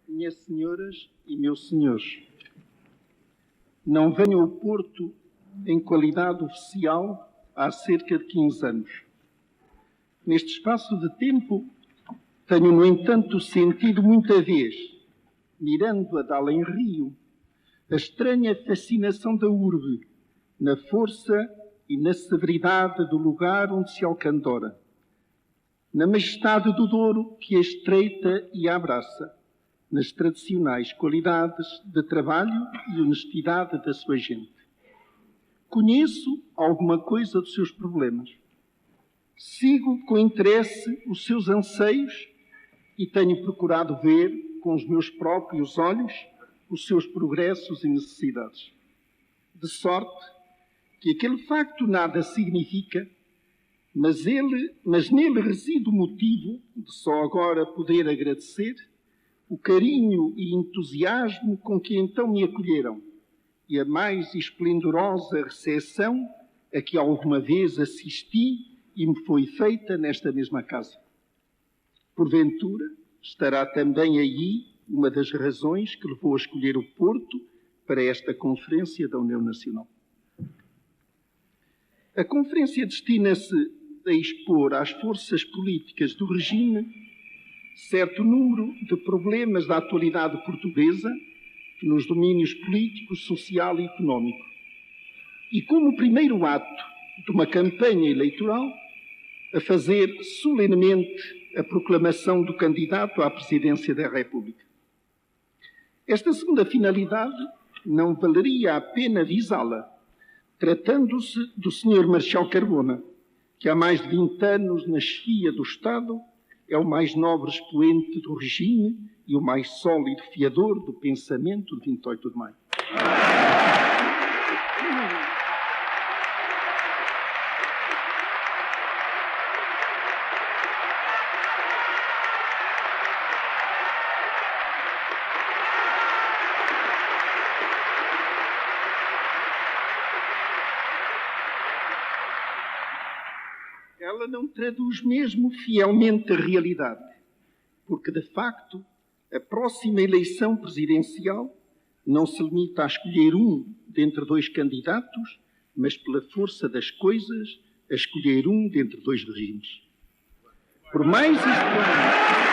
Minhas senhoras e meus senhores, não venho ao Porto em qualidade oficial há cerca de 15 anos. Neste espaço de tempo, tenho, no entanto, sentido muita vez, mirando-a de além rio, a estranha fascinação da urbe, na força e na severidade do lugar onde se alcandora, na majestade do Douro que a estreita e a abraça, nas tradicionais qualidades de trabalho e honestidade da sua gente. Conheço alguma coisa dos seus problemas. Sigo com interesse os seus anseios e tenho procurado ver com os meus próprios olhos os seus progressos e necessidades. De sorte que aquele facto nada significa, mas nele reside o motivo de só agora poder agradecer o carinho e entusiasmo com que então me acolheram e a mais esplendorosa recepção a que alguma vez assisti e me foi feita nesta mesma casa. Porventura, estará também aí uma das razões que levou a escolher o Porto para esta Conferência da União Nacional. A Conferência destina-se a expor às forças políticas do regime certo número de problemas da atualidade portuguesa nos domínios político, social e económico. E como primeiro ato de uma campanha eleitoral, a fazer solenemente a proclamação do candidato à presidência da República. Esta segunda finalidade não valeria a pena visá-la, tratando-se do Sr. Marechal Carbona, que há mais de 20 anos na chefia do Estado é o mais nobre expoente do regime e o mais sólido fiador do pensamento de 28 de maio. Ela não traduz mesmo fielmente a realidade, porque, de facto, a próxima eleição presidencial não se limita a escolher um dentre dois candidatos, mas, pela força das coisas, a escolher um dentre dois regimes. Por mais estranho...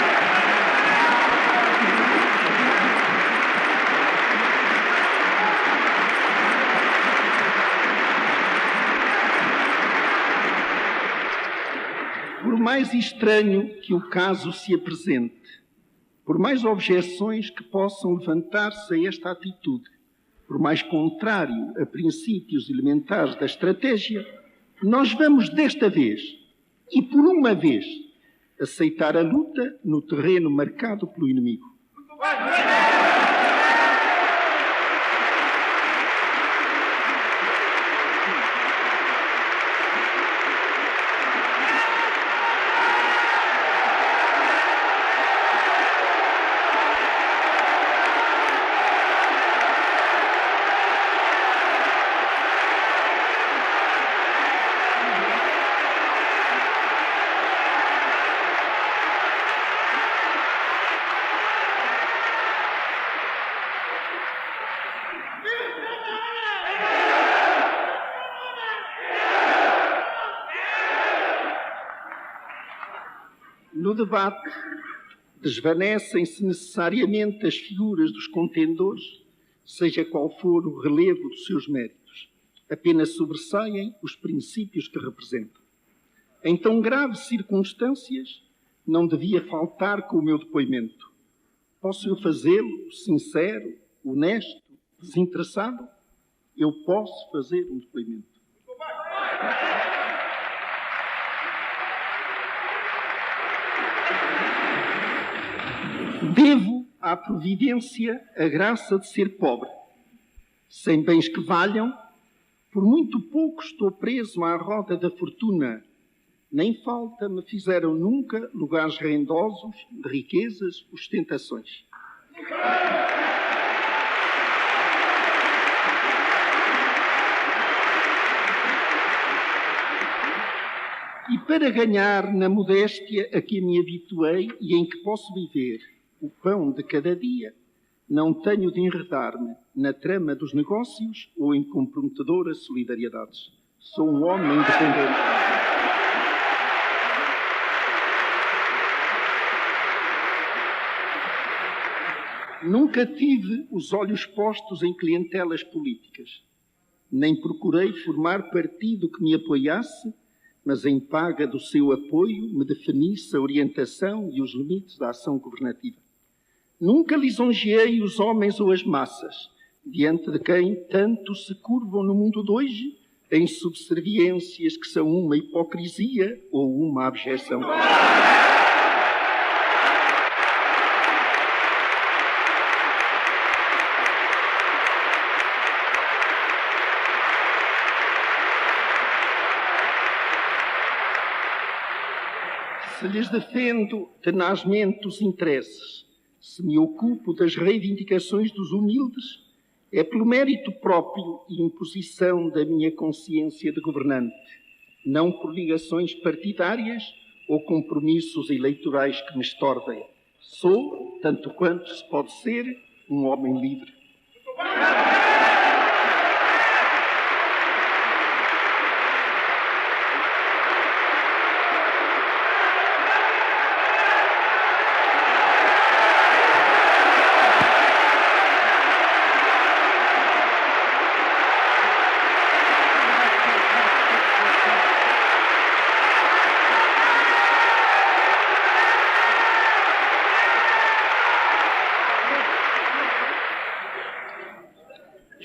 Por mais estranho que o caso se apresente, por mais objeções que possam levantar-se a esta atitude, por mais contrário a princípios elementares da estratégia, nós vamos desta vez, e por uma vez, aceitar a luta no terreno marcado pelo inimigo. No debate, desvanecem-se necessariamente as figuras dos contendores, seja qual for o relevo dos seus méritos. Apenas sobressaem os princípios que representam. Em tão graves circunstâncias, não devia faltar com o meu depoimento. Posso eu fazê-lo sincero, honesto, desinteressado? Eu posso fazer um depoimento. Devo à providência a graça de ser pobre. Sem bens que valham, por muito pouco estou preso à roda da fortuna. Nem falta me fizeram nunca lugares rendosos de riquezas, ostentações. E para ganhar na modéstia a que me habituei e em que posso viver, o pão de cada dia, não tenho de enredar-me na trama dos negócios ou em comprometedoras solidariedades. Sou um homem independente. Nunca tive os olhos postos em clientelas políticas, nem procurei formar partido que me apoiasse, mas em paga do seu apoio me definisse a orientação e os limites da ação governativa. Nunca lisonjeei os homens ou as massas, diante de quem tanto se curvam no mundo de hoje, em subserviências que são uma hipocrisia ou uma abjeção. Se lhes defendo tenazmente os interesses, se me ocupo das reivindicações dos humildes, é pelo mérito próprio e imposição da minha consciência de governante, não por ligações partidárias ou compromissos eleitorais que me estordem. Sou, tanto quanto se pode ser, um homem livre.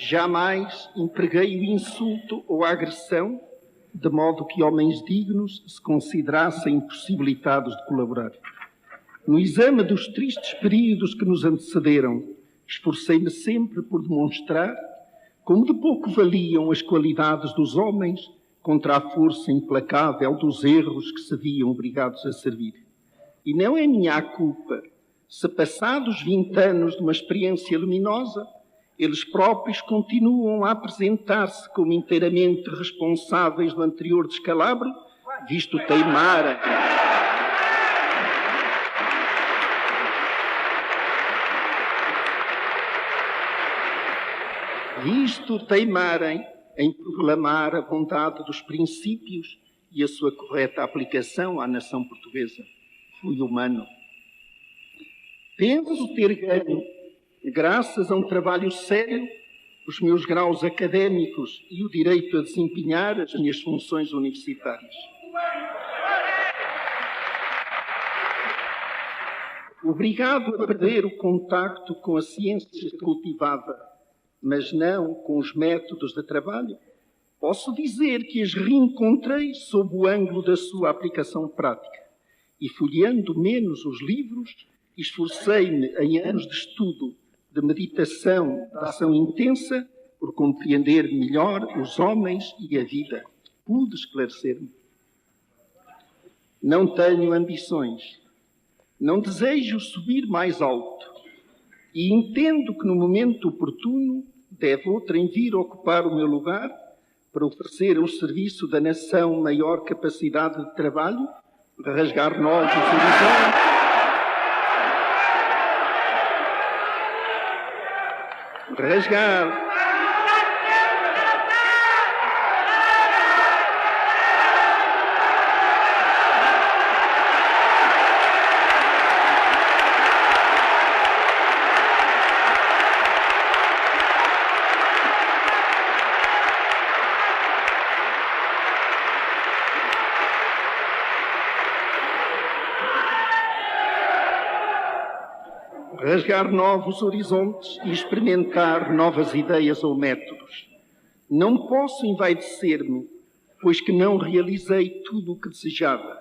Jamais empreguei o insulto ou a agressão, de modo que homens dignos se considerassem impossibilitados de colaborar. No exame dos tristes períodos que nos antecederam, esforcei-me sempre por demonstrar como de pouco valiam as qualidades dos homens contra a força implacável dos erros que se viam obrigados a servir. E não é minha culpa se, passados 20 anos de uma experiência luminosa, eles próprios continuam a apresentar-se como inteiramente responsáveis do anterior descalabro, visto teimarem. Em proclamar a bondade dos princípios e a sua correta aplicação à nação portuguesa. Fui humano. Penso ter ganho, graças a um trabalho sério, os meus graus académicos e o direito a desempenhar as minhas funções universitárias. Obrigado a perder o contacto com a ciência que cultivava, mas não com os métodos de trabalho, posso dizer que as reencontrei sob o ângulo da sua aplicação prática. E folheando menos os livros, esforcei-me em anos de estudo, de meditação, de ação intensa, por compreender melhor os homens e a vida. Pude esclarecer-me. Não tenho ambições. Não desejo subir mais alto. E entendo que no momento oportuno deve outrem vir ocupar o meu lugar para oferecer ao serviço da nação maior capacidade de trabalho, de rasgar novos horizontes, rasgar novos horizontes e experimentar novas ideias ou métodos. Não posso envaidecer-me, pois que não realizei tudo o que desejava,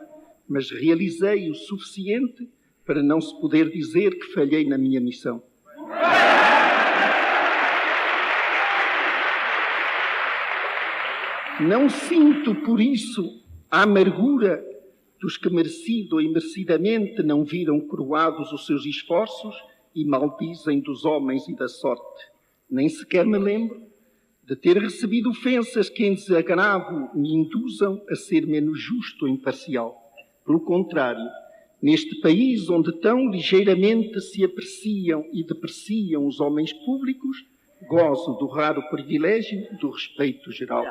mas realizei o suficiente para não se poder dizer que falhei na minha missão. Não sinto, por isso, a amargura dos que merecido ou imerecidamente não viram coroados os seus esforços e maldizem dos homens e da sorte. Nem sequer me lembro de ter recebido ofensas que em desagravo me induzam a ser menos justo ou imparcial. Pelo contrário, Neste país onde tão ligeiramente se apreciam e depreciam os homens públicos, gozo do raro privilégio do respeito geral.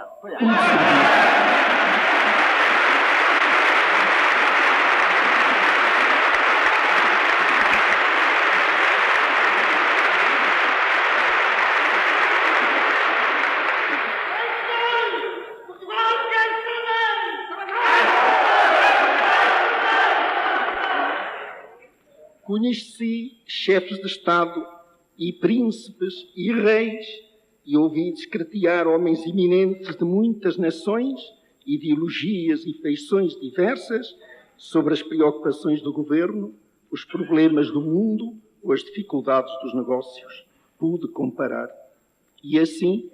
Conheci chefes de Estado e príncipes e reis e ouvi descretear homens eminentes de muitas nações, ideologias e feições diversas sobre as preocupações do governo, os problemas do mundo ou as dificuldades dos negócios. Pude comparar. E assim,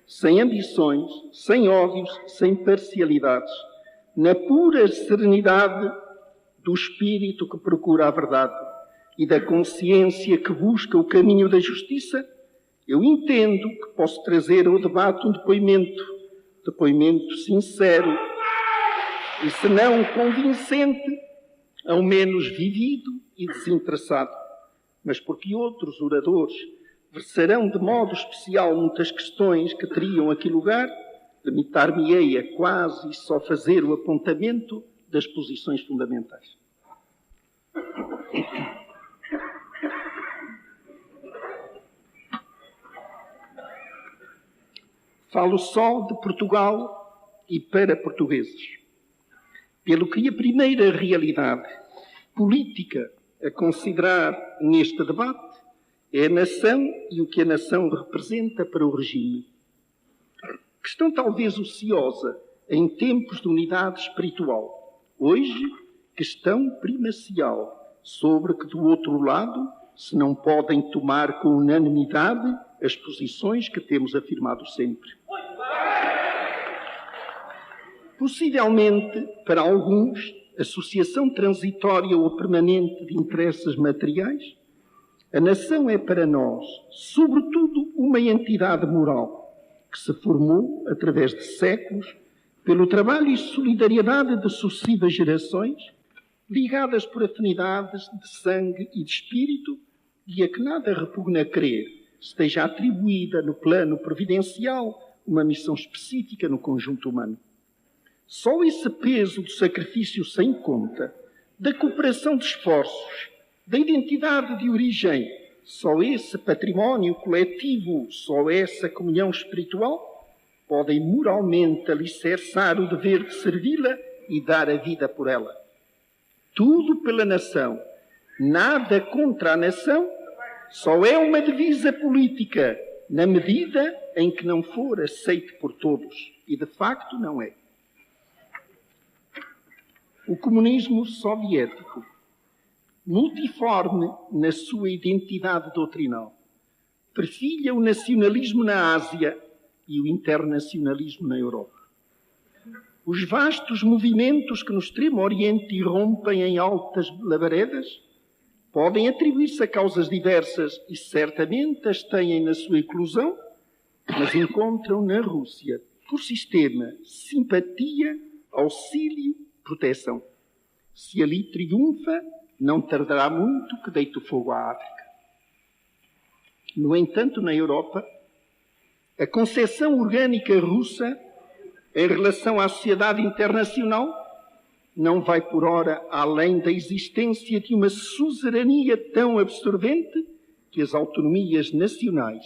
sem ambições, sem ódios, sem parcialidades, na pura serenidade do espírito que procura a verdade e da consciência que busca o caminho da justiça, eu entendo que posso trazer ao debate um depoimento sincero e, se não convincente, ao menos vivido e desinteressado. Mas porque outros oradores versarão de modo especial muitas questões que teriam aqui lugar, limitar-me-ei a quase só fazer o apontamento das posições fundamentais. Falo só de Portugal e para portugueses. Pelo que a primeira realidade política a considerar neste debate é a nação e o que a nação representa para o regime. Questão talvez ociosa em tempos de unidade espiritual. Hoje, questão primacial sobre que do outro lado se não podem tomar com unanimidade as posições que temos afirmado sempre. Possivelmente, para alguns, associação transitória ou permanente de interesses materiais, a nação é para nós, sobretudo, uma entidade moral que se formou, através de séculos, pelo trabalho e solidariedade de sucessivas gerações, ligadas por afinidades de sangue e de espírito, e a que nada repugna crer esteja atribuída no plano providencial uma missão específica no conjunto humano. Só esse peso do sacrifício sem conta, da cooperação de esforços, da identidade de origem, só esse património coletivo, só essa comunhão espiritual, podem moralmente alicerçar o dever de servi-la e dar a vida por ela. Tudo pela nação, nada contra a nação, só é uma divisa política na medida em que não for aceite por todos. E de facto não é. O comunismo soviético, multiforme na sua identidade doutrinal, perfilha o nacionalismo na Ásia e o internacionalismo na Europa. Os vastos movimentos que no Extremo Oriente irrompem em altas labaredas podem atribuir-se a causas diversas e certamente as têm na sua eclosão, mas encontram na Rússia, por sistema, simpatia, auxílio, proteção. Se ali triunfa, não tardará muito que deite o fogo à África. No entanto, na Europa, a concepção orgânica russa em relação à sociedade internacional não vai por ora além da existência de uma suzerania tão absorvente que as autonomias nacionais,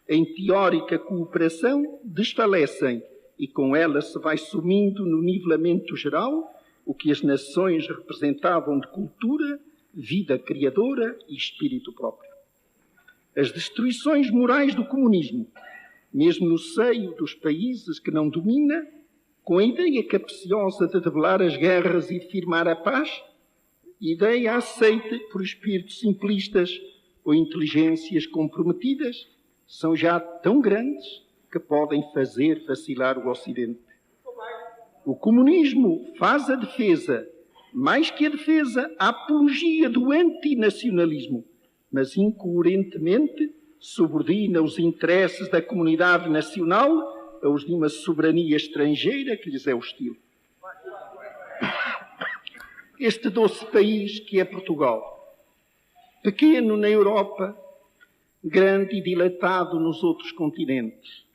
em teórica cooperação, desfalecem e com ela se vai sumindo no nivelamento geral o que as nações representavam de cultura, vida criadora e espírito próprio. As destruições morais do comunismo, mesmo no seio dos países que não domina, com a ideia capciosa de debelar as guerras e firmar a paz, ideia aceita por espíritos simplistas ou inteligências comprometidas, são já tão grandes que podem fazer vacilar o Ocidente. O comunismo faz a defesa, mais que a defesa, a apologia do antinacionalismo, mas incoerentemente subordina os interesses da comunidade nacional aos de uma soberania estrangeira que lhes é hostil. este doce país que é Portugal. Pequeno na Europa, grande e dilatado nos outros continentes.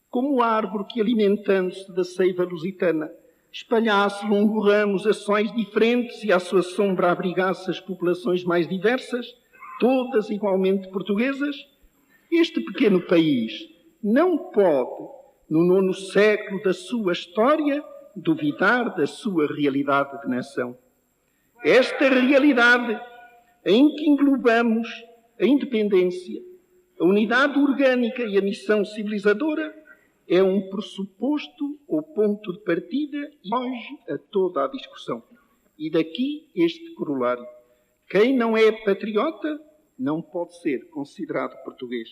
Como árvore que, alimentando-se da seiva lusitana, espalhasse longo ramos, ações diferentes e à sua sombra abrigasse as populações mais diversas, todas igualmente portuguesas, este pequeno país não pode, no 9º século da sua história, duvidar da sua realidade de nação. Esta realidade em que englobamos a independência, a unidade orgânica e a missão civilizadora, é um pressuposto ou ponto de partida e hoje a toda a discussão. E daqui este corolário. Quem não é patriota não pode ser considerado português.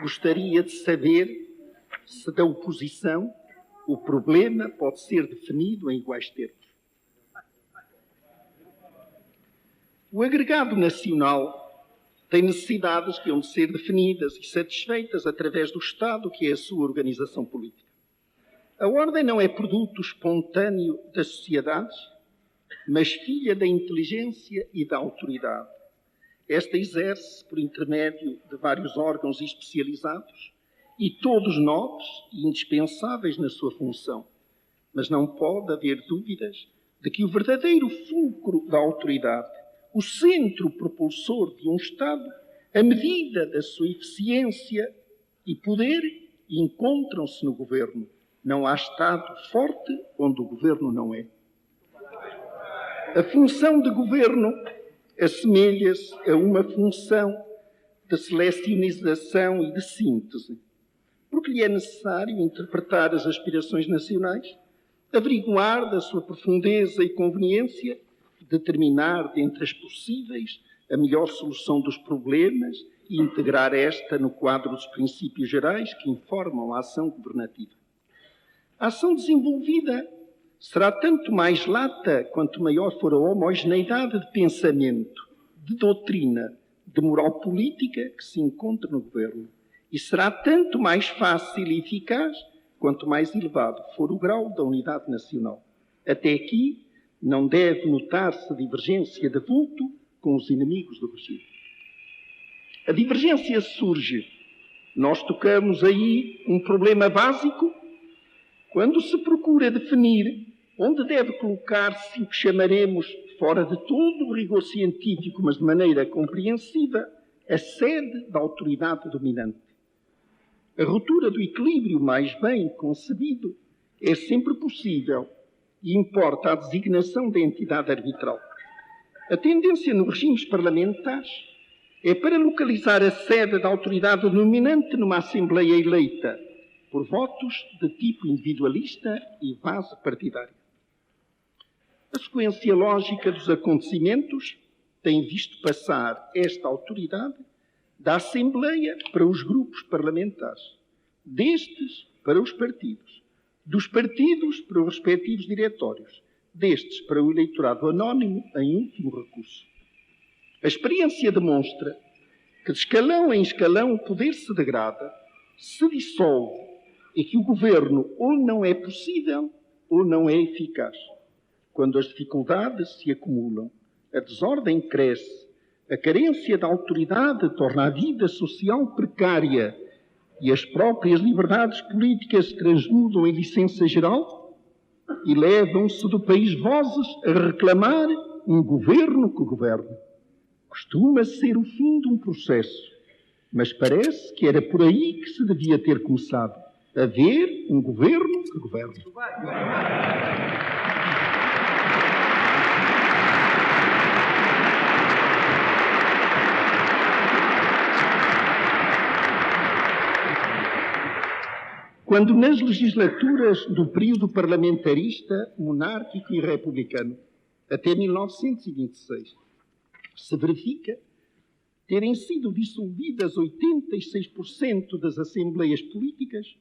Gostaria de saber se da oposição o problema pode ser definido em iguais termos. O agregado nacional tem necessidades que hão de ser definidas e satisfeitas através do Estado, que é a sua organização política. A ordem não é produto espontâneo das sociedades, mas filha da inteligência e da autoridade. Esta exerce por intermédio de vários órgãos especializados e todos nobres e indispensáveis na sua função. Mas não pode haver dúvidas de que o verdadeiro fulcro da autoridade, o centro propulsor de um Estado, a medida da sua eficiência e poder, encontram-se no governo. Não há Estado forte onde o governo não é. A função de governo assemelha-se a uma função de selecionização e de síntese, porque lhe é necessário interpretar as aspirações nacionais, averiguar da sua profundeza e conveniência, determinar dentre as possíveis a melhor solução dos problemas e integrar esta no quadro dos princípios gerais que informam a ação governativa. A ação desenvolvida será tanto mais lata quanto maior for a homogeneidade de pensamento, de doutrina, de moral política que se encontra no governo. E será tanto mais fácil e eficaz quanto mais elevado for o grau da unidade nacional. Até aqui não deve notar-se divergência de vulto com os inimigos do regime. A divergência surge. Nós tocamos aí um problema básico quando se procura definir onde deve colocar-se o que chamaremos, fora de todo o rigor científico, mas de maneira compreensiva, a sede da autoridade dominante. A ruptura do equilíbrio mais bem concebido é sempre possível e importa a designação da entidade arbitral. A tendência nos regimes parlamentares é para localizar a sede da autoridade dominante numa Assembleia eleita por votos de tipo individualista e base partidária. A sequência lógica dos acontecimentos tem visto passar esta autoridade da Assembleia para os grupos parlamentares, destes para os partidos, dos partidos para os respectivos diretórios, destes para o eleitorado anónimo em último recurso. A experiência demonstra que de escalão em escalão o poder se degrada, se dissolve e que o governo ou não é possível ou não é eficaz. Quando as dificuldades se acumulam, a desordem cresce, a carência da autoridade torna a vida social precária e as próprias liberdades políticas se transmudam em licença geral e levam-se do país vozes a reclamar um governo que governe. Costuma ser o fim de um processo, mas parece que era por aí que se devia ter começado. Haver um governo que governe. Quando nas legislaturas do período parlamentarista, monárquico e republicano, até 1926, se verifica terem sido dissolvidas 86% das assembleias políticas,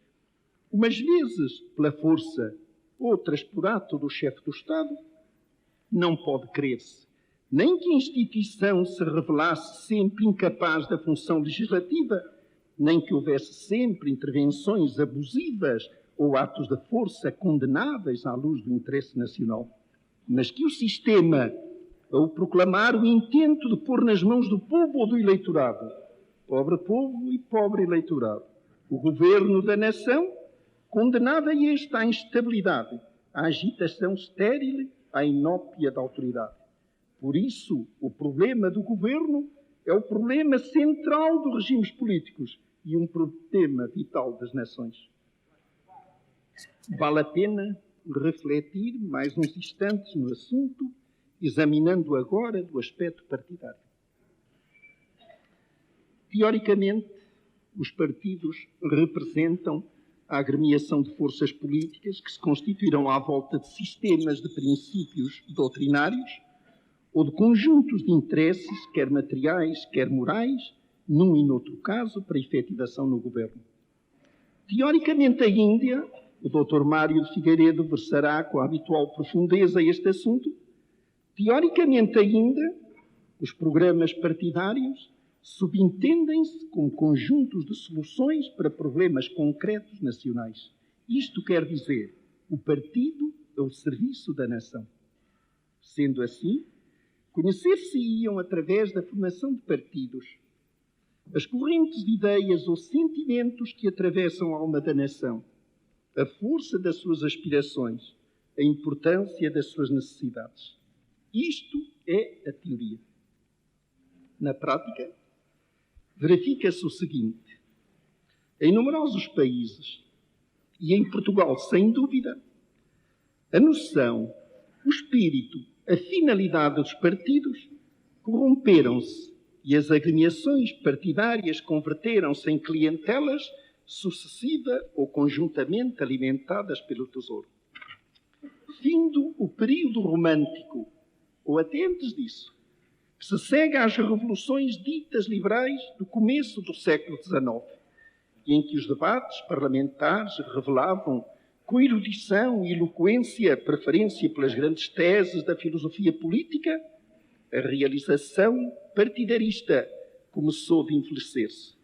umas vezes pela força, outras por ato do chefe do Estado, não pode crer-se nem que a instituição se revelasse sempre incapaz da função legislativa, nem que houvesse sempre intervenções abusivas ou atos de força condenáveis à luz do interesse nacional, mas que o sistema, ao proclamar o intento de pôr nas mãos do povo ou do eleitorado, pobre povo e pobre eleitorado, o governo da nação, condenava este à instabilidade, à agitação estéril, à inópia da autoridade. Por isso, o problema do governo é o problema central dos regimes políticos e um problema vital das nações. Vale a pena refletir mais uns instantes no assunto, examinando agora do aspecto partidário. Teoricamente, os partidos representam a agremiação de forças políticas que se constituirão à volta de sistemas de princípios doutrinários ou de conjuntos de interesses, quer materiais, quer morais, num e noutro caso, para efetivação no governo. Teoricamente ainda, o Dr. Mário de Figueiredo versará com a habitual profundeza este assunto, teoricamente ainda, os programas partidários subentendem-se como conjuntos de soluções para problemas concretos nacionais. Isto quer dizer, o partido ao serviço da nação. Sendo assim, conhecer-se-iam através da formação de partidos as correntes de ideias ou sentimentos que atravessam a alma da nação, a força das suas aspirações, a importância das suas necessidades. Isto é a teoria. Na prática, verifica-se o seguinte: em numerosos países, e em Portugal sem dúvida, a noção, o espírito, a finalidade dos partidos corromperam-se e as agremiações partidárias converteram-se em clientelas sucessiva ou conjuntamente alimentadas pelo tesouro. Findo o período romântico, ou até antes disso, que se segue às revoluções ditas liberais do começo do século XIX, e em que os debates parlamentares revelavam com erudição e eloquência preferência pelas grandes teses da filosofia política, a realização partidarista começou de envelhecer-se.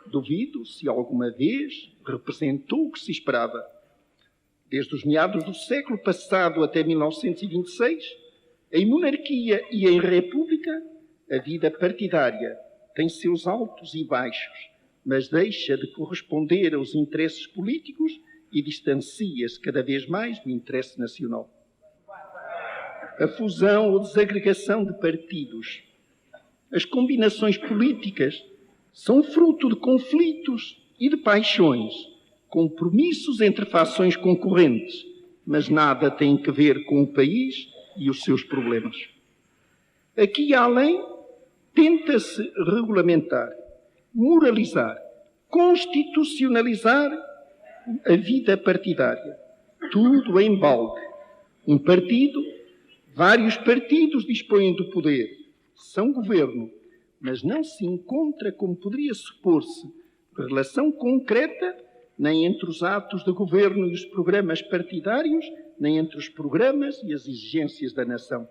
Duvido se alguma vez representou o que se esperava. Desde os meados do século passado até 1926, em monarquia e em república, a vida partidária tem seus altos e baixos, mas deixa de corresponder aos interesses políticos e distancia-se cada vez mais do interesse nacional. A fusão ou desagregação de partidos, as combinações políticas, são fruto de conflitos e de paixões, compromissos entre fações concorrentes, mas nada tem a ver com o país e os seus problemas. Aqui e além, tenta-se regulamentar, moralizar, constitucionalizar a vida partidária. Tudo em balde. Um partido, vários partidos dispõem do poder, são governo, mas não se encontra, como poderia supor-se, relação concreta nem entre os atos de governo e os programas partidários, nem entre os programas e as exigências da nação.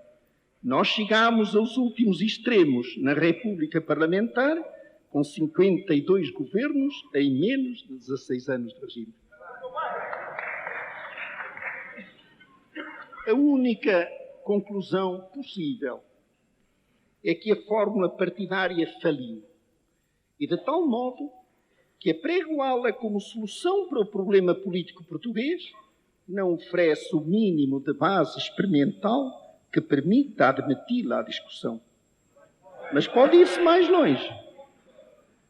Nós chegámos aos últimos extremos na República Parlamentar, com 52 governos em menos de 16 anos de regime. A única conclusão possível é que a fórmula partidária faliu, e de tal modo que apregoá-la como solução para o problema político português não oferece o mínimo de base experimental que permita admiti-la à discussão. Mas pode ir-se mais longe.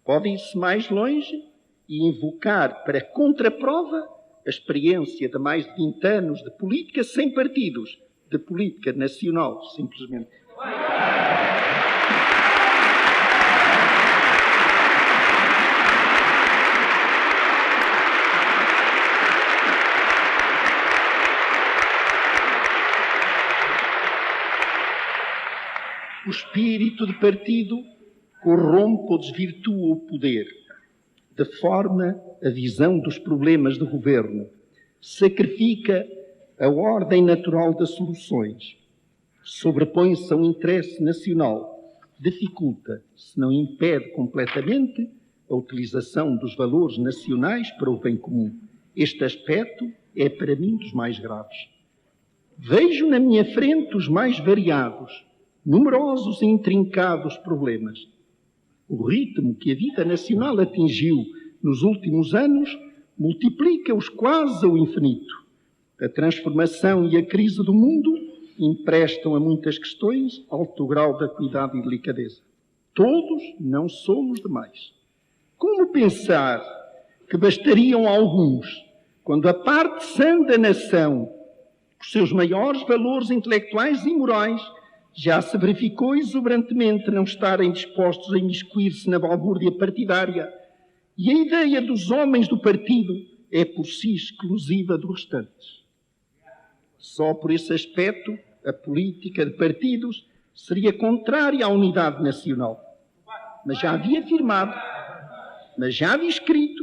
Pode ir-se mais longe e invocar para contraprova a experiência de mais de 20 anos de política sem partidos, de política nacional, simplesmente. O espírito de partido corrompe ou desvirtua o poder, de forma a visão dos problemas do governo, sacrifica a ordem natural das soluções, sobrepõe-se a um interesse nacional, dificulta, se não impede completamente, a utilização dos valores nacionais para o bem comum. Este aspecto é, para mim, dos mais graves. Vejo na minha frente os mais variados, numerosos e intrincados problemas. O ritmo que a vida nacional atingiu nos últimos anos multiplica-os quase ao infinito. A transformação e a crise do mundo emprestam a muitas questões alto grau de acuidade e delicadeza. Todos não somos demais. Como pensar que bastariam alguns, quando a parte sã da nação, os seus maiores valores intelectuais e morais, já se verificou exuberantemente não estarem dispostos a imiscuir-se na balbúrdia partidária, e a ideia dos homens do partido é por si exclusiva dos restantes. Só por esse aspecto, a política de partidos seria contrária à unidade nacional. Mas já havia afirmado, mas já havia escrito,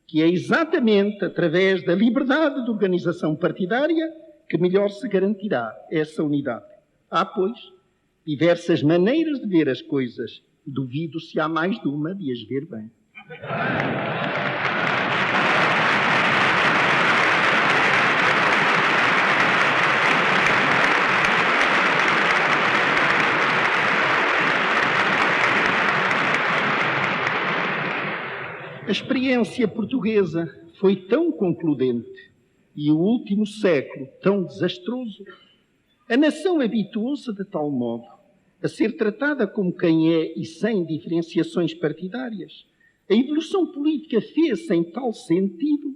que é exatamente através da liberdade de organização partidária que melhor se garantirá essa unidade. Há, pois, diversas maneiras de ver as coisas. Duvido se há mais de uma de as ver bem. A experiência portuguesa foi tão concludente e o último século tão desastroso. A nação habituou-se de tal modo a ser tratada como quem é e sem diferenciações partidárias. A evolução política fez-se em tal sentido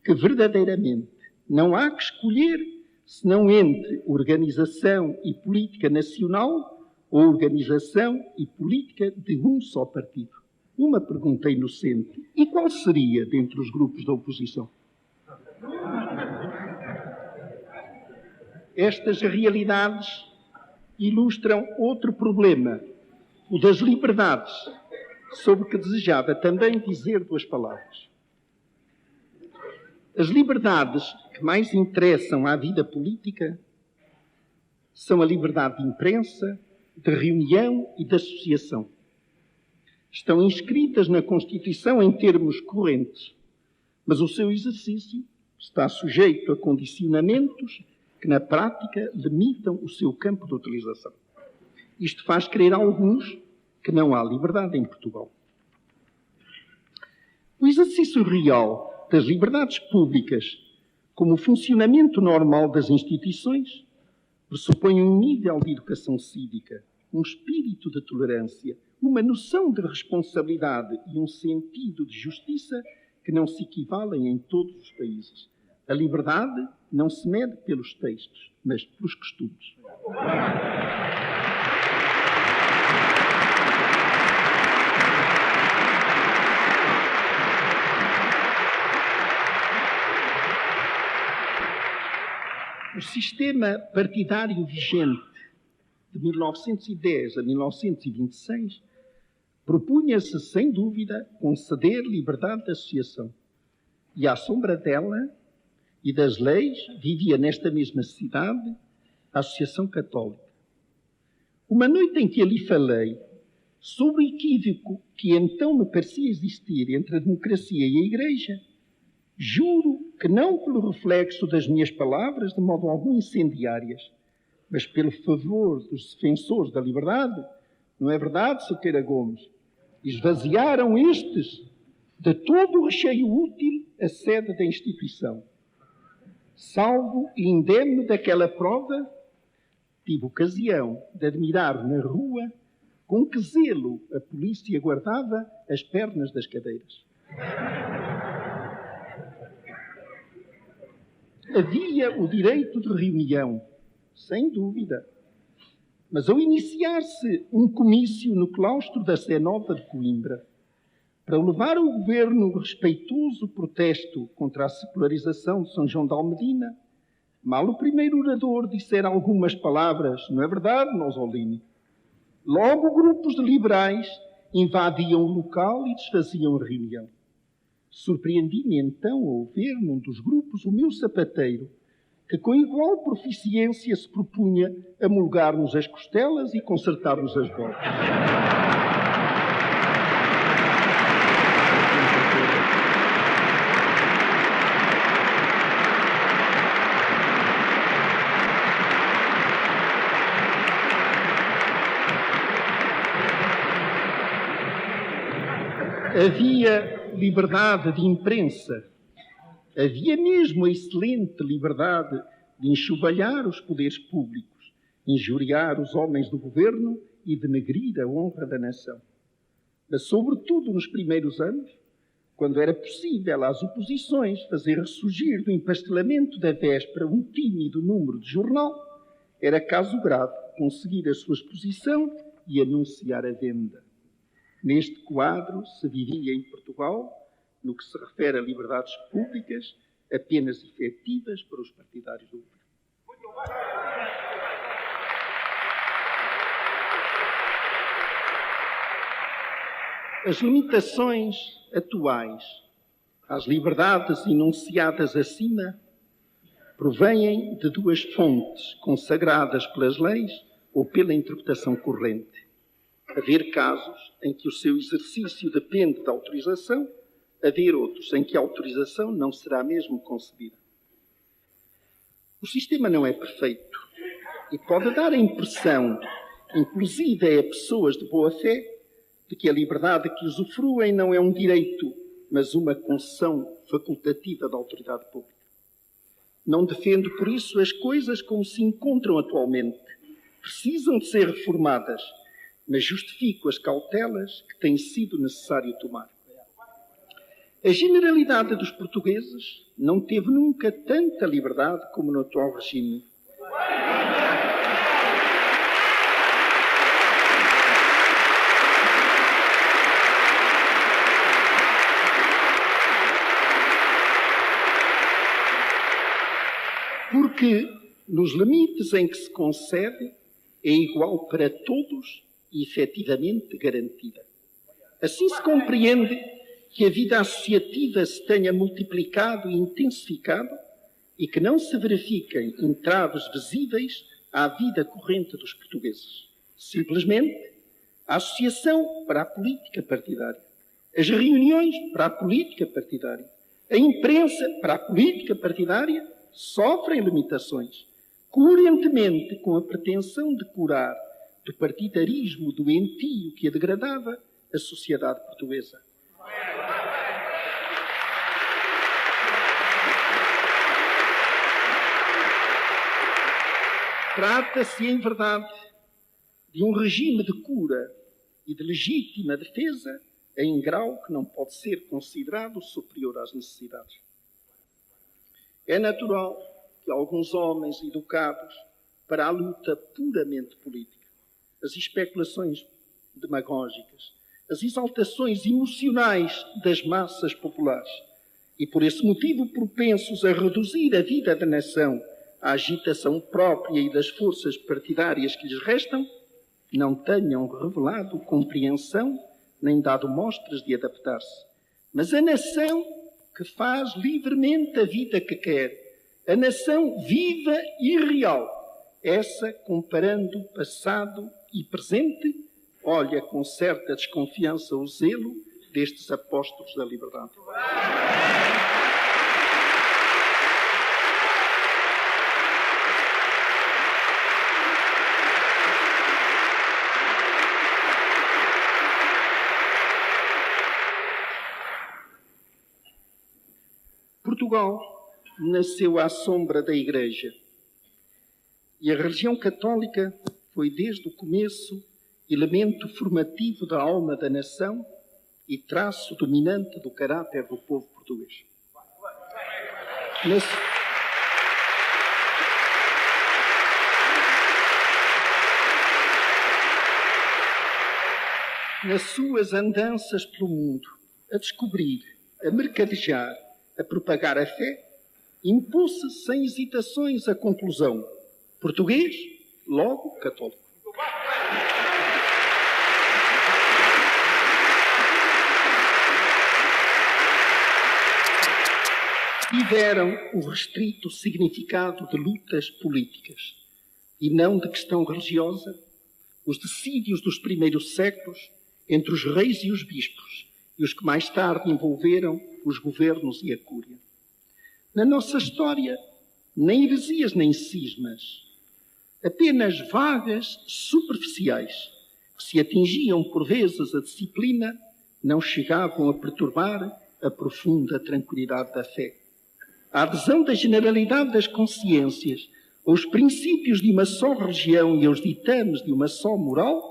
que verdadeiramente não há que escolher senão entre organização e política nacional ou organização e política de um só partido. Uma pergunta inocente: e qual seria dentre os grupos da oposição? Estas realidades ilustram outro problema, o das liberdades, sobre que desejava também dizer duas palavras. As liberdades que mais interessam à vida política são a liberdade de imprensa, de reunião e de associação. Estão inscritas na Constituição em termos correntes, mas o seu exercício está sujeito a condicionamentos que, na prática, limitam o seu campo de utilização. Isto faz crer a alguns que não há liberdade em Portugal. O exercício real das liberdades públicas, como o funcionamento normal das instituições, pressupõe um nível de educação cívica, um espírito de tolerância, uma noção de responsabilidade e um sentido de justiça que não se equivalem em todos os países. A liberdade não se mede pelos textos, mas pelos costumes. O sistema partidário vigente de 1910 a 1926 propunha-se, sem dúvida, conceder liberdade de associação. E à sombra dela e das leis vivia nesta mesma cidade a Associação Católica. Uma noite em que ali falei sobre o equívoco que então me parecia existir entre a democracia e a Igreja, juro que não pelo reflexo das minhas palavras, de modo algum incendiárias, mas pelo favor dos defensores da liberdade, não é verdade, Cerqueira Gomes? Esvaziaram estes de todo o recheio útil a sede da instituição. Salvo e indemne daquela prova, tive ocasião de admirar na rua com que zelo a polícia guardava as pernas das cadeiras. Havia o direito de reunião, sem dúvida. Mas ao iniciar-se um comício no claustro da Sé Nova de Coimbra, para levar ao governo respeitoso protesto contra a secularização de São João de Almedina, mal o primeiro orador dissera algumas palavras, não é verdade, Nosolini? Logo grupos de liberais invadiam o local e desfaziam a reunião. Surpreendi-me então ao ver num dos grupos o meu sapateiro, que com igual proficiência se propunha a molgar-nos as costelas e consertar-nos as botas. Havia liberdade de imprensa. Havia mesmo a excelente liberdade de enxovalhar os poderes públicos, injuriar os homens do governo e denegrir a honra da nação. Mas, sobretudo nos primeiros anos, quando era possível às oposições fazer ressurgir do empastelamento da véspera um tímido número de jornal, era caso grave conseguir a sua exposição e anunciar a venda. Neste quadro se vivia em Portugal, no que se refere a liberdades públicas, apenas efetivas para os partidários do governo. As limitações atuais às liberdades enunciadas acima provêm de duas fontes consagradas pelas leis ou pela interpretação corrente. Haver casos em que o seu exercício depende da autorização, haver outros em que a autorização não será mesmo concedida. O sistema não é perfeito e pode dar a impressão, inclusive a pessoas de boa fé, de que a liberdade que usufruem não é um direito, mas uma concessão facultativa da autoridade pública. Não defendo, por isso, as coisas como se encontram atualmente. Precisam de ser reformadas, mas justifico as cautelas que tem sido necessário tomar. A generalidade dos portugueses não teve nunca tanta liberdade como no atual regime. Porque, nos limites em que se concede, é igual para todos e efetivamente garantida. Assim se compreende que a vida associativa se tenha multiplicado e intensificado e que não se verifiquem entraves visíveis à vida corrente dos portugueses. Simplesmente, a associação para a política partidária, as reuniões para a política partidária, a imprensa para a política partidária sofrem limitações, coerentemente com a pretensão de curar do partidarismo doentio que a degradava a sociedade portuguesa. Trata-se, em verdade, de um regime de cura e de legítima defesa em grau que não pode ser considerado superior às necessidades. É natural que alguns homens educados para a luta puramente política, as especulações demagógicas, as exaltações emocionais das massas populares e, por esse motivo, propensos a reduzir a vida da nação à agitação própria e das forças partidárias que lhes restam, não tenham revelado compreensão nem dado mostras de adaptar-se. Mas a nação que faz livremente a vida que quer, a nação viva e real, essa, comparando passado e presente, olha com certa desconfiança o zelo destes apóstolos da liberdade. Portugal nasceu à sombra da Igreja e a religião católica foi desde o começo elemento formativo da alma da nação e traço dominante do caráter do povo português. Nas suas andanças pelo mundo, a descobrir, a mercadejar, a propagar a fé, impôs-se sem hesitações a conclusão: português, logo católico. tiveram o restrito significado de lutas políticas e não de questão religiosa, os decídios dos primeiros séculos entre os reis e os bispos e os que mais tarde envolveram os governos e a cúria. Na nossa história, nem heresias nem cismas, apenas vagas superficiais, que se atingiam por vezes a disciplina, não chegavam a perturbar a profunda tranquilidade da fé. A adesão da generalidade das consciências aos princípios de uma só religião e aos ditames de uma só moral,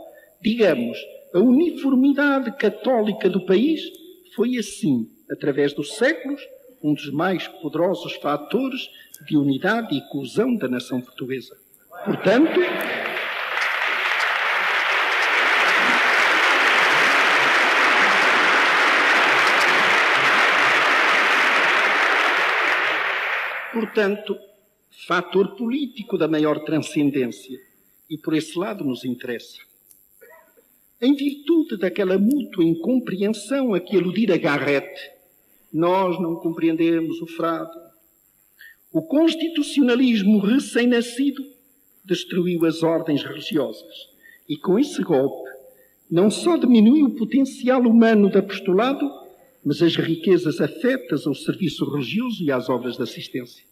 digamos, a uniformidade católica do país, foi assim, através dos séculos, um dos mais poderosos fatores de unidade e coesão da nação portuguesa. Portanto, fator político da maior transcendência, e por esse lado nos interessa. Em virtude daquela mútua incompreensão a que aludira Garrett, nós não compreendemos o frade. O constitucionalismo recém-nascido destruiu as ordens religiosas e, com esse golpe, não só diminuiu o potencial humano do apostolado, mas as riquezas afetas ao serviço religioso e às obras de assistência.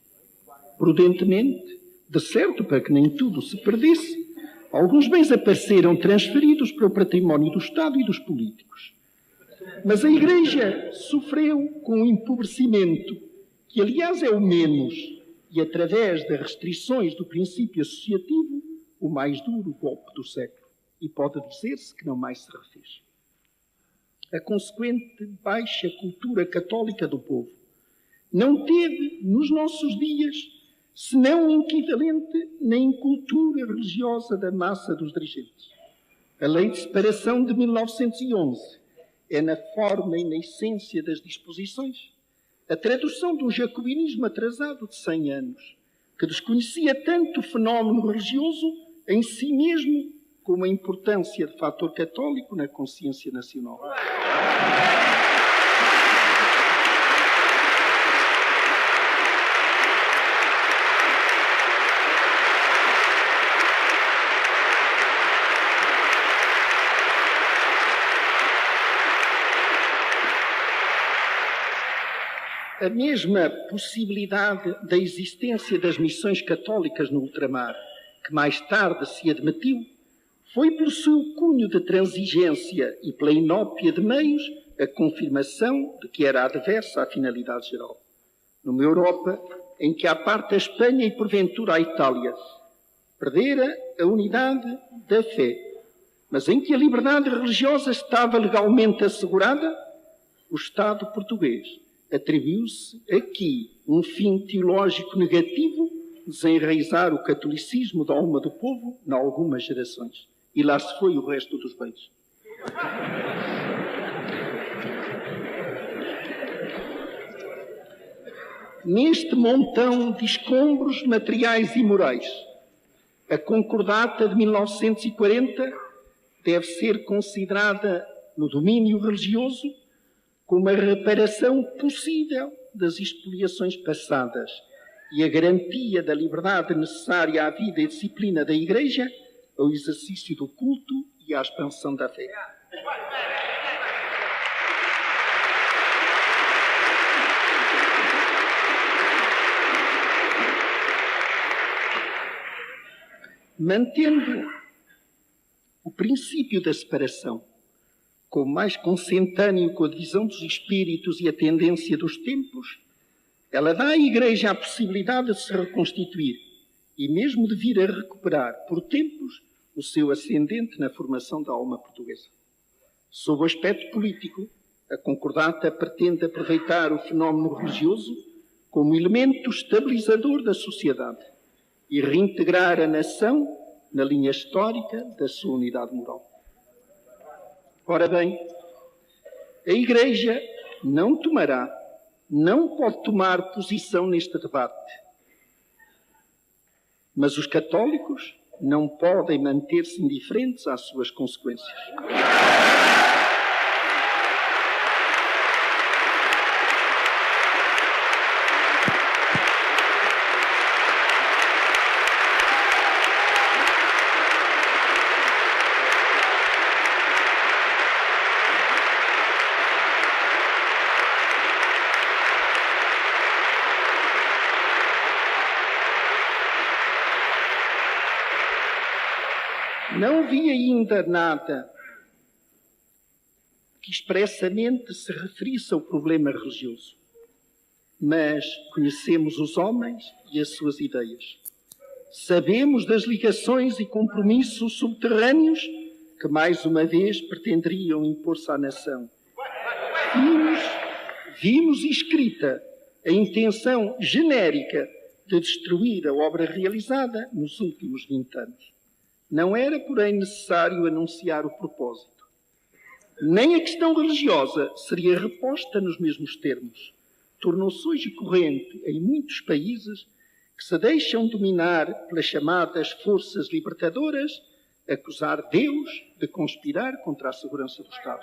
Prudentemente, de certo, para que nem tudo se perdesse, alguns bens apareceram transferidos para o património do Estado e dos políticos. Mas a Igreja sofreu com um empobrecimento, que aliás é o menos, e através das restrições do princípio associativo, o mais duro golpe do século. E pode dizer-se que não mais se refez. A consequente baixa cultura católica do povo não teve, nos nossos dias, senão um equivalente na incultura religiosa da massa dos dirigentes. A Lei de Separação de 1911 é, na forma e na essência das disposições, a tradução de um jacobinismo atrasado de 100 anos, que desconhecia tanto o fenómeno religioso em si mesmo como a importância de fator católico na consciência nacional. A mesma possibilidade da existência das missões católicas no ultramar, que mais tarde se admitiu, foi pelo seu cunho de transigência e pela inópia de meios a confirmação de que era adversa à finalidade geral. Numa Europa em que, à parte da Espanha e porventura a Itália, perdera a unidade da fé, mas em que a liberdade religiosa estava legalmente assegurada, o Estado português atribuiu-se aqui um fim teológico negativo, desenraizar o catolicismo da alma do povo em algumas gerações. E lá se foi o resto dos bens. Neste montão de escombros materiais e morais, a Concordata de 1940 deve ser considerada, no domínio religioso, como a reparação possível das expoliações passadas e a garantia da liberdade necessária à vida e disciplina da Igreja, ao exercício do culto e à expansão da fé. Mantendo o princípio da separação como mais consentâneo com a divisão dos espíritos e a tendência dos tempos, ela dá à Igreja a possibilidade de se reconstituir e mesmo de vir a recuperar, por tempos, o seu ascendente na formação da alma portuguesa. Sob o aspecto político, a Concordata pretende aproveitar o fenómeno religioso como elemento estabilizador da sociedade e reintegrar a nação na linha histórica da sua unidade moral. Ora bem, a Igreja não pode tomar posição neste debate. Mas os católicos não podem manter-se indiferentes às suas consequências. Não vi ainda nada que expressamente se referisse ao problema religioso, mas conhecemos os homens e as suas ideias. Sabemos das ligações e compromissos subterrâneos que, mais uma vez, pretenderiam impor-se à nação. Vimos escrita a intenção genérica de destruir a obra realizada nos últimos 20 anos. Não era, porém, necessário anunciar o propósito. Nem a questão religiosa seria reposta nos mesmos termos. Tornou-se hoje corrente em muitos países que se deixam dominar pelas chamadas forças libertadoras, acusar Deus de conspirar contra a segurança do Estado.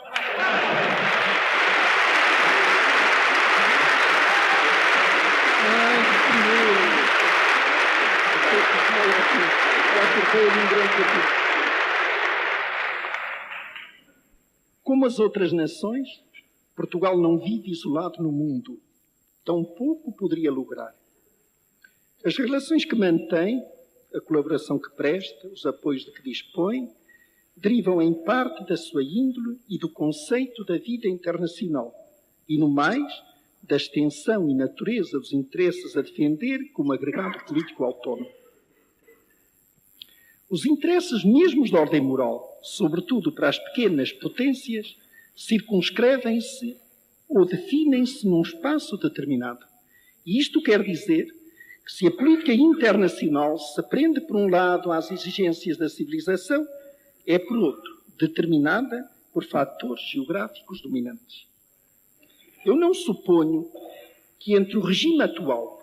Como as outras nações, Portugal não vive isolado no mundo. Tampouco poderia lograr. As relações que mantém, a colaboração que presta, os apoios de que dispõe, derivam em parte da sua índole e do conceito da vida internacional, e no mais, da extensão e natureza dos interesses a defender como agregado político autónomo. Os interesses mesmos de ordem moral, sobretudo para as pequenas potências, circunscrevem-se ou definem-se num espaço determinado. E isto quer dizer que se a política internacional se prende, por um lado, às exigências da civilização, é, por outro, determinada por fatores geográficos dominantes. Eu não suponho que entre o regime atual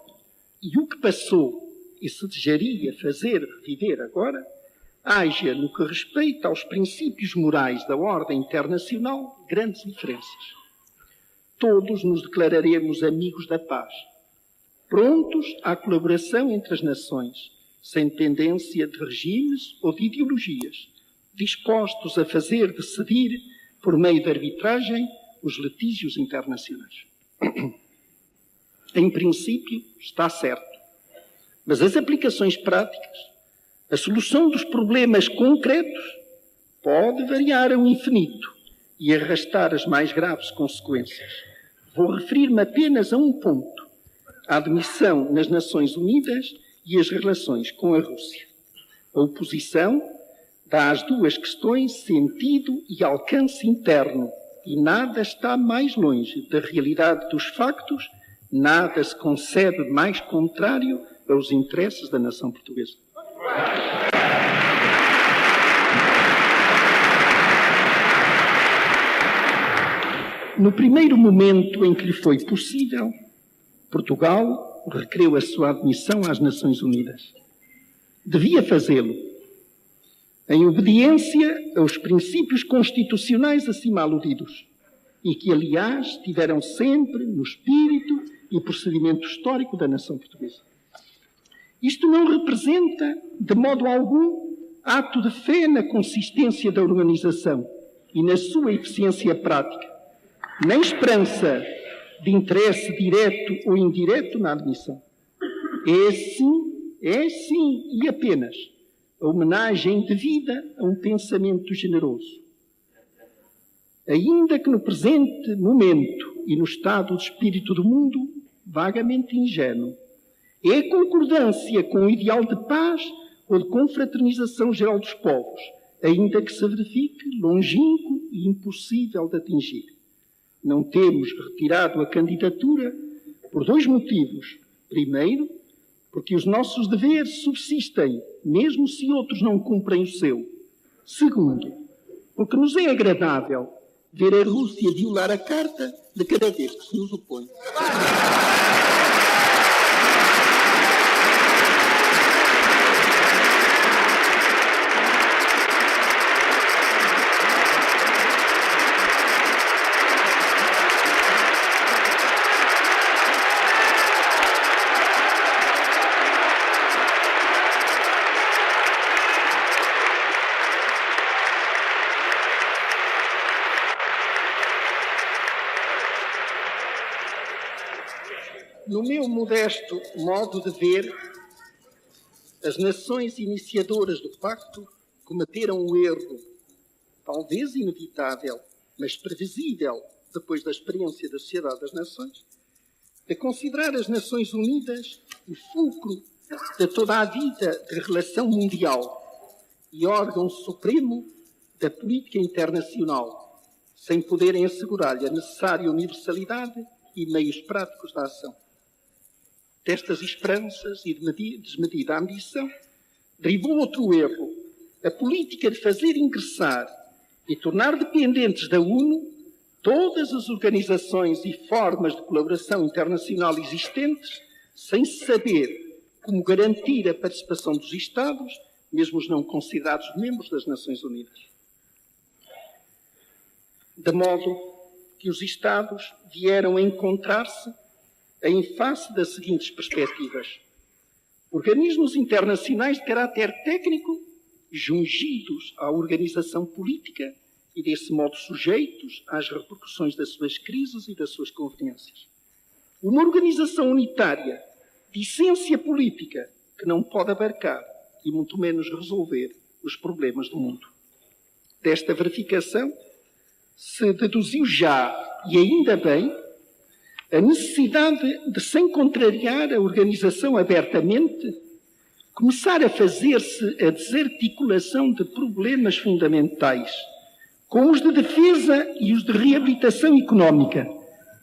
e o que passou e se desejaria fazer reviver agora, haja, no que respeita aos princípios morais da ordem internacional, grandes diferenças. Todos nos declararemos amigos da paz, prontos à colaboração entre as nações, sem dependência de regimes ou de ideologias, dispostos a fazer decidir, por meio da arbitragem, os litígios internacionais. Em princípio, está certo. Mas as aplicações práticas, a solução dos problemas concretos, pode variar ao infinito e arrastar as mais graves consequências. Vou referir-me apenas a um ponto: a admissão nas Nações Unidas e as relações com a Rússia. A oposição dá às duas questões sentido e alcance interno, e nada está mais longe da realidade dos factos, nada se concebe mais contrário aos interesses da nação portuguesa. No primeiro momento em que lhe foi possível, Portugal requereu a sua admissão às Nações Unidas. Devia fazê-lo, em obediência aos princípios constitucionais acima aludidos, e que, aliás, tiveram sempre no espírito e procedimento histórico da nação portuguesa. Isto não representa, de modo algum, ato de fé na consistência da organização e na sua eficiência prática, nem esperança de interesse direto ou indireto na admissão. É sim e apenas a homenagem devida a um pensamento generoso. Ainda que no presente momento e no estado de espírito do mundo, vagamente ingênuo, é a concordância com o ideal de paz ou de confraternização geral dos povos, ainda que se verifique longínquo e impossível de atingir. Não temos retirado a candidatura por dois motivos. Primeiro, porque os nossos deveres subsistem, mesmo se outros não cumprem o seu. Segundo, porque nos é agradável ver a Rússia violar a carta de cada vez que se nos opõe. No meu modesto modo de ver, as nações iniciadoras do pacto cometeram o erro, talvez inevitável, mas previsível depois da experiência da Sociedade das Nações, de considerar as Nações Unidas o fulcro de toda a vida de relação mundial e órgão supremo da política internacional, sem poderem assegurar-lhe a necessária universalidade e meios práticos da ação. Destas esperanças e de desmedida ambição, derivou outro erro, a política de fazer ingressar e tornar dependentes da ONU todas as organizações e formas de colaboração internacional existentes, sem saber como garantir a participação dos Estados, mesmo os não considerados membros das Nações Unidas. De modo que os Estados vieram a encontrar-se em face das seguintes perspectivas: organismos internacionais de caráter técnico, jungidos à organização política e, desse modo, sujeitos às repercussões das suas crises e das suas conveniências. Uma organização unitária, de essência política, que não pode abarcar e muito menos resolver os problemas do mundo. Desta verificação se deduziu já, e ainda bem, a necessidade de, sem contrariar a organização abertamente, começar a fazer-se a desarticulação de problemas fundamentais, com os de defesa e os de reabilitação económica,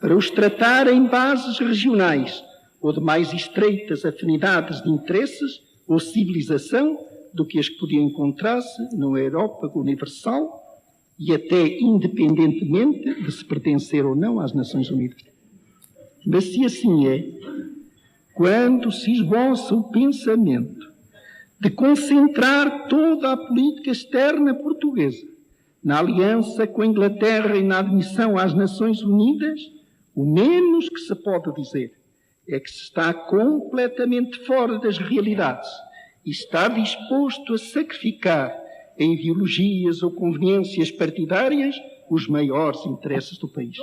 para os tratar em bases regionais ou de mais estreitas afinidades de interesses ou civilização do que as que podiam encontrar-se numa Europa universal e até independentemente de se pertencer ou não às Nações Unidas. Mas se assim é, quando se esboça o pensamento de concentrar toda a política externa portuguesa na aliança com a Inglaterra e na admissão às Nações Unidas, o menos que se pode dizer é que se está completamente fora das realidades e está disposto a sacrificar em ideologias ou conveniências partidárias os maiores interesses do país.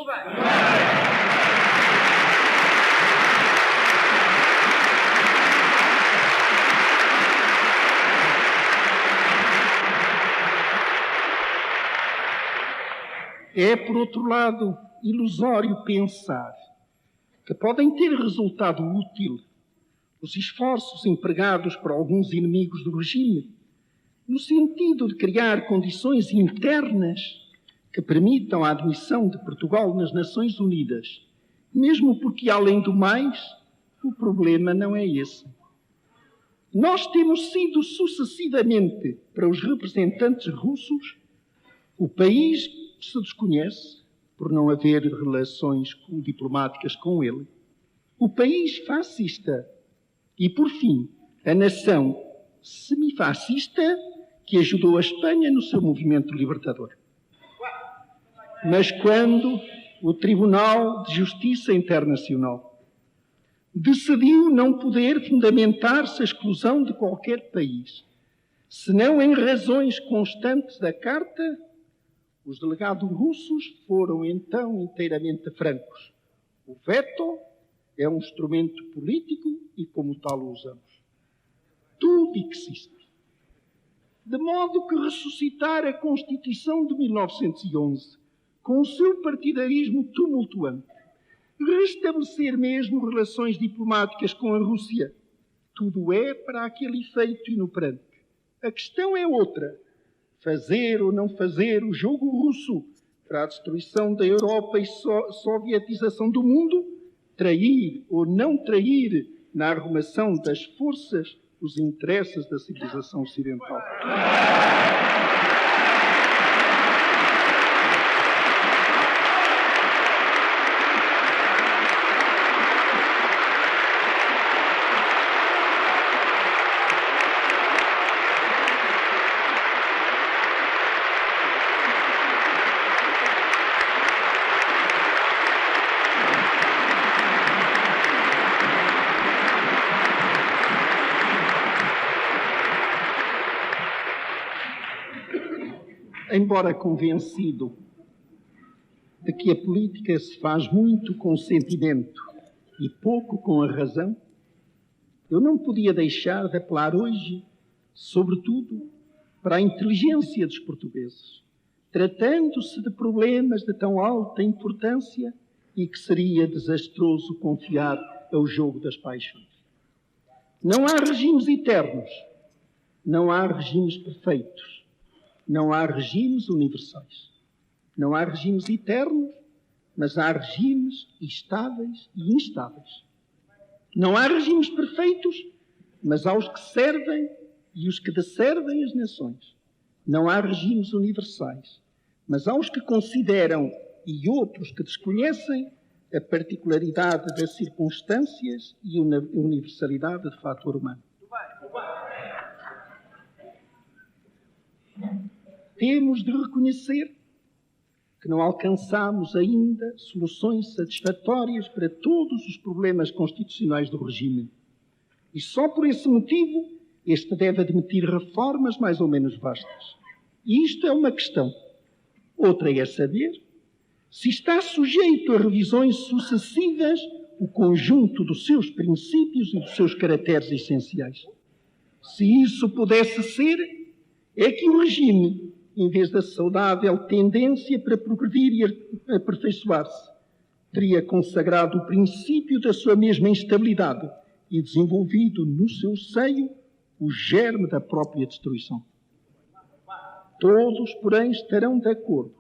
É, por outro lado, ilusório pensar que podem ter resultado útil os esforços empregados por alguns inimigos do regime, no sentido de criar condições internas que permitam a admissão de Portugal nas Nações Unidas, mesmo porque, além do mais, o problema não é esse. Nós temos sido sucessivamente, para os representantes russos, o país que se desconhece, por não haver relações diplomáticas com ele, o país fascista e, por fim, a nação semifascista que ajudou a Espanha no seu movimento libertador. Mas quando o Tribunal de Justiça Internacional decidiu não poder fundamentar-se a exclusão de qualquer país, senão em razões constantes da Carta, os delegados russos foram então inteiramente francos. O veto é um instrumento político e, como tal, o usamos. Tudo existe. De modo que ressuscitar a Constituição de 1911, com o seu partidarismo tumultuante, restabelecer mesmo relações diplomáticas com a Rússia, tudo é para aquele efeito inoperante. A questão é outra: fazer ou não fazer o jogo russo para a destruição da Europa e sovietização do mundo, trair ou não trair na arrumação das forças os interesses da civilização ocidental. Embora convencido de que a política se faz muito com o sentimento e pouco com a razão, eu não podia deixar de apelar hoje, sobretudo, para a inteligência dos portugueses, tratando-se de problemas de tão alta importância e que seria desastroso confiar ao jogo das paixões. Não há regimes eternos, não há regimes perfeitos, não há regimes universais. Não há regimes eternos, mas há regimes estáveis e instáveis. Não há regimes perfeitos, mas há os que servem e os que desservem as nações. Não há regimes universais, mas há os que consideram e outros que desconhecem a particularidade das circunstâncias e a universalidade do fator humano. Temos de reconhecer que não alcançamos ainda soluções satisfatórias para todos os problemas constitucionais do regime. E só por esse motivo este deve admitir reformas mais ou menos vastas. E isto é uma questão. Outra é saber se está sujeito a revisões sucessivas o conjunto dos seus princípios e dos seus caracteres essenciais. Se isso pudesse ser, é que o regime, em vez da saudável tendência para progredir e aperfeiçoar-se, teria consagrado o princípio da sua mesma instabilidade e desenvolvido no seu seio o germe da própria destruição. Todos, porém, estarão de acordo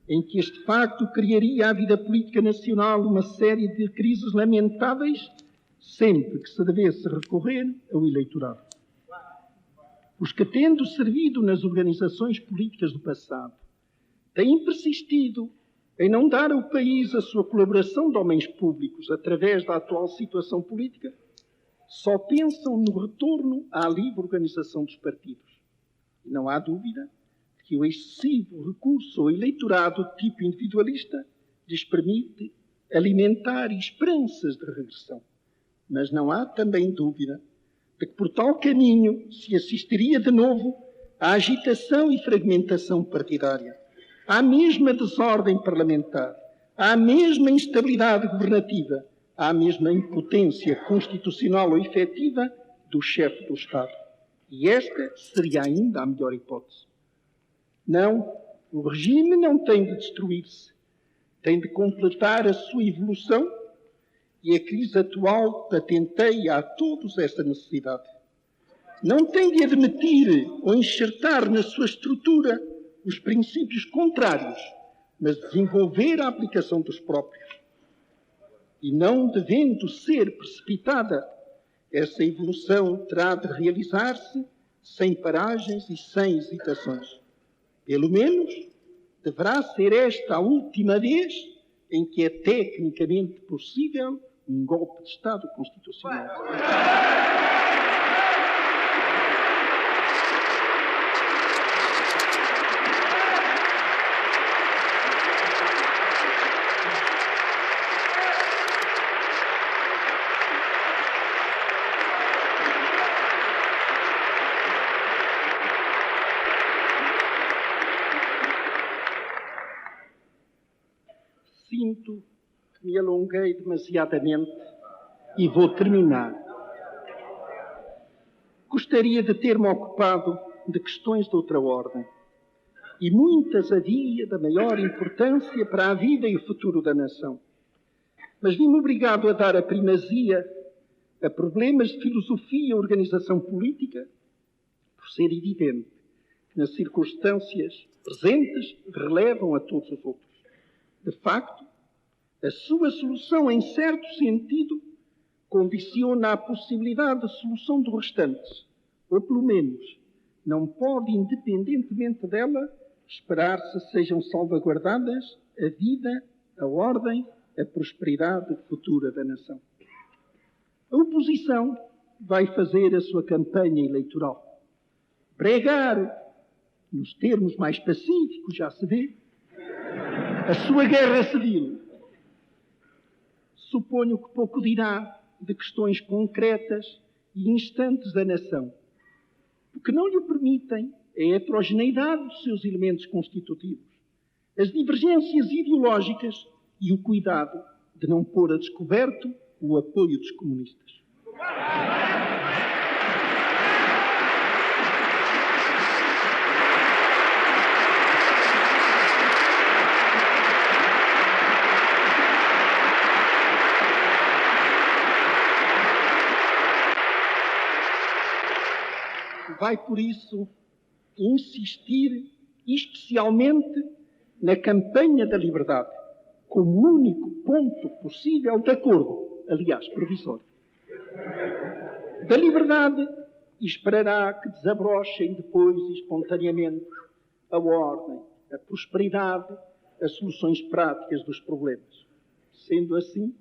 em que este facto criaria à vida política nacional uma série de crises lamentáveis sempre que se devesse recorrer ao eleitorado. Os que, tendo servido nas organizações políticas do passado, têm persistido em não dar ao país a sua colaboração de homens públicos através da atual situação política, só pensam no retorno à livre organização dos partidos. E não há dúvida que o excessivo recurso ao eleitorado de tipo individualista lhes permite alimentar esperanças de regressão. Mas não há também dúvida de que por tal caminho se assistiria de novo à agitação e fragmentação partidária, à mesma desordem parlamentar, à mesma instabilidade governativa, à mesma impotência constitucional ou efetiva do chefe do Estado. E esta seria ainda a melhor hipótese. Não, o regime não tem de destruir-se, tem de completar a sua evolução. E a crise atual patenteia a todos essa necessidade. Não tem de admitir ou enxertar na sua estrutura os princípios contrários, mas desenvolver a aplicação dos próprios. E não devendo ser precipitada, essa evolução terá de realizar-se sem paragens e sem hesitações. Pelo menos, deverá ser esta a última vez em que é tecnicamente possível um golpe de Estado constitucional. Sinto que me alonguei demasiadamente e vou terminar. Gostaria de ter-me ocupado de questões de outra ordem. E muitas havia da maior importância para a vida e o futuro da nação. Mas vi-me obrigado a dar a primazia a problemas de filosofia e organização política, por ser evidente que nas circunstâncias presentes relevam a todos os outros. De facto, a sua solução, em certo sentido, condiciona a possibilidade de solução dos restantes, ou pelo menos não pode, independentemente dela, esperar-se sejam salvaguardadas a vida, a ordem, a prosperidade futura da nação. A oposição vai fazer a sua campanha eleitoral. Pregar, nos termos mais pacíficos, já se vê, a sua guerra civil. Suponho que pouco dirá de questões concretas e instantes da nação, porque não lhe permitem a heterogeneidade dos seus elementos constitutivos, as divergências ideológicas e o cuidado de não pôr a descoberto o apoio dos comunistas. vai, por isso, insistir especialmente na campanha da liberdade, como único ponto possível de acordo, aliás, provisório. Da liberdade esperará que desabrochem depois e espontaneamente a ordem, a prosperidade, as soluções práticas dos problemas. Sendo assim,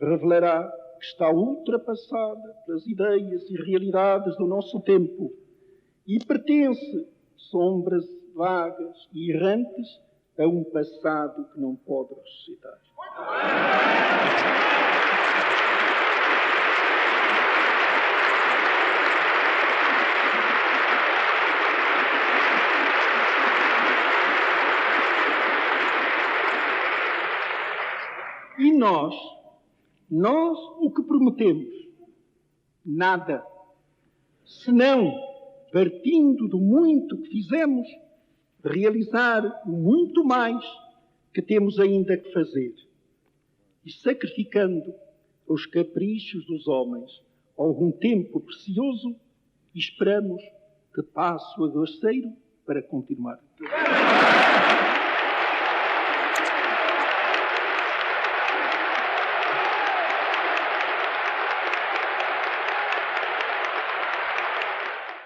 revelará que está ultrapassada pelas ideias e realidades do nosso tempo e pertence, sombras vagas e errantes, a um passado que não pode ressuscitar. E nós o que prometemos? Nada. Senão, partindo do muito que fizemos, realizar o muito mais que temos ainda que fazer. E sacrificando os caprichos dos homens algum tempo precioso, esperamos que passe o aguaceiro para continuar.